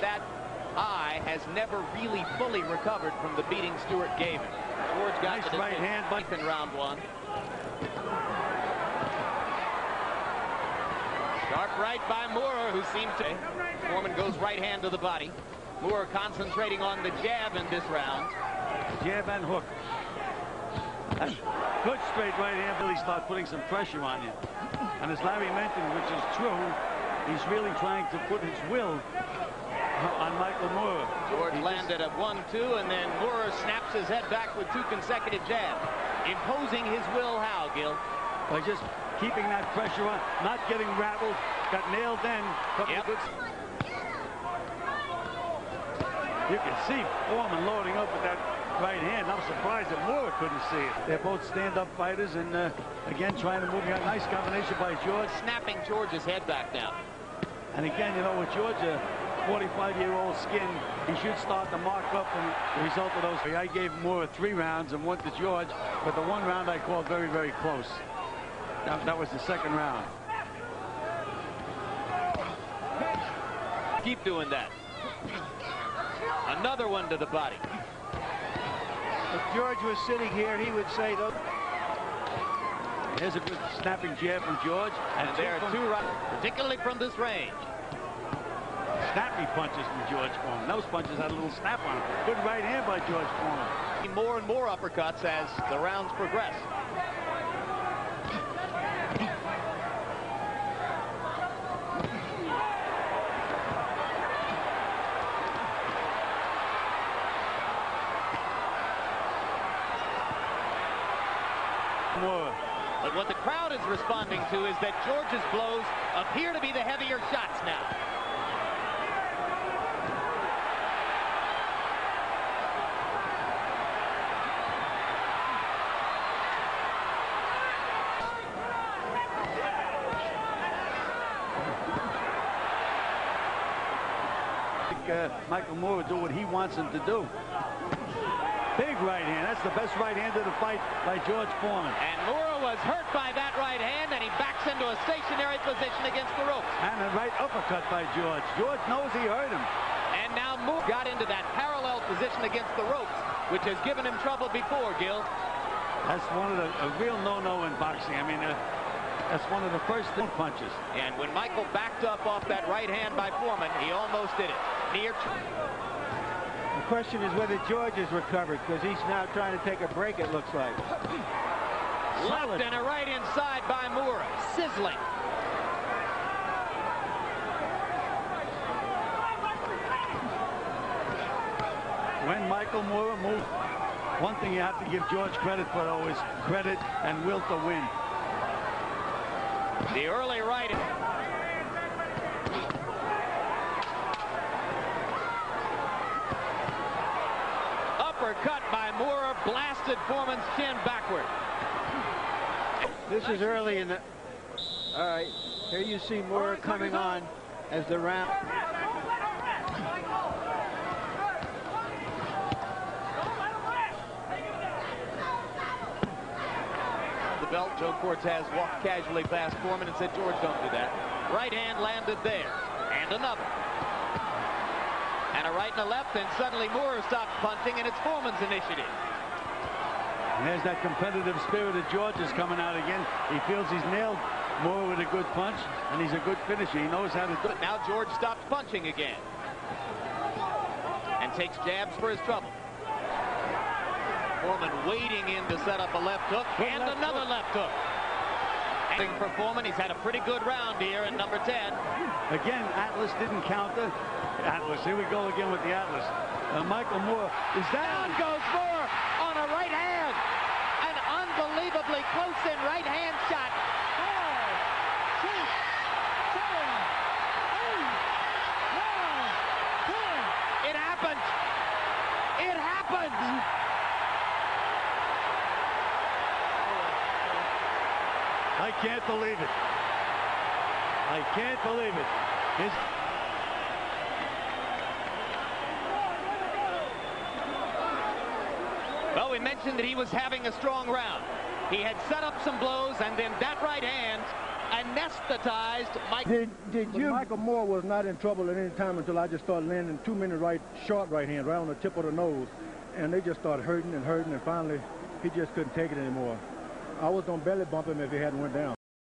that eye has never really fully recovered from the beating Stewart gave him. George got nice the right hand in round one. Sharp right by Moore, who seemed to... Foreman goes right hand to the body. Moore concentrating on the jab in this round. Jab and hook. Good straight right hand. Really start putting some pressure on you. And as Larry mentioned, which is true, he's really trying to put his will on Michael Moore. George landed at 1-2, and then Moore snaps his head back with 2 consecutive jabs. Imposing his will how, Gil? By just keeping that pressure on, not getting rattled. Got nailed then. Yep. You can see Foreman loading up with that right hand. I'm surprised that Moore couldn't see it. They're both stand-up fighters, and again trying to move. You got a nice combination by George. Snapping George's head back now. And again, you know, with George, a 45-year-old skin, he should start to mark up from the result of those. I gave Moore 3 rounds and 1 to George, but the 1 round I called very, very close. That was the 2nd round. Keep doing that. Another one to the body. If George was sitting here, he would say, though. Here's a good snapping jab from George. And there are 2 rounds, particularly from this range. Snappy punches from George Foreman. Those punches had a little snap on them. Good right hand by George Foreman. More and more uppercuts as the rounds progress. But what the crowd is responding to is that George's blows appear to be the heavier shots now. I think Michael Moore will do what he wants him to do. Big right hand. That's the best right hand of the fight by George Foreman. And Moore was hurt by that right hand, and he backs into a stationary position against the ropes. And a right uppercut by George. George knows he hurt him. And now Moore got into that parallel position against the ropes, which has given him trouble before, Gil. That's one of a real no-no in boxing. I mean, that's one of the first punches. And when Michael backed up off that right hand by Foreman, he almost did it. Near. The question is whether George is recovered, because he's now trying to take a break, it looks like. Left and a right inside by Moore. Sizzling. When Michael Moore moves, one thing you have to give George credit for, though, is credit and will to win. The early right. Uppercut by Moore blasted Foreman's chin backward. This is early in the... All right, here you see Moore coming on as the round... The belt, Joe Cortez walked casually past Foreman and said, George, don't do that. Right hand landed there, and another. And a right and a left, and suddenly Moore stopped punching, and it's Foreman's initiative. And there's that competitive spirit of George is coming out again. He feels he's nailed Moore with a good punch, and he's a good finisher. He knows how to do it. But now George stopped punching again. And takes jabs for his trouble. Foreman waiting in to set up a left hook, and another left hook. For Foreman, he's had a pretty good round here in number 10. Again, Atlas didn't counter. Atlas, here we go again with the Atlas. Michael Moore, is that... Down goes Moore on a right hand. An unbelievably close-in right hand shot. 4, 6, 7, 8, 9, 10. It happened. It happened. I can't believe it. I can't believe it. Well, we mentioned that he was having a strong round. He had set up some blows, and then that right hand anesthetized Mike. Michael Moore was not in trouble at any time until I just started landing too many short right hands right on the tip of the nose, and they just started hurting, and finally he just couldn't take it anymore. I was gonna belly bump him if he hadn't went down.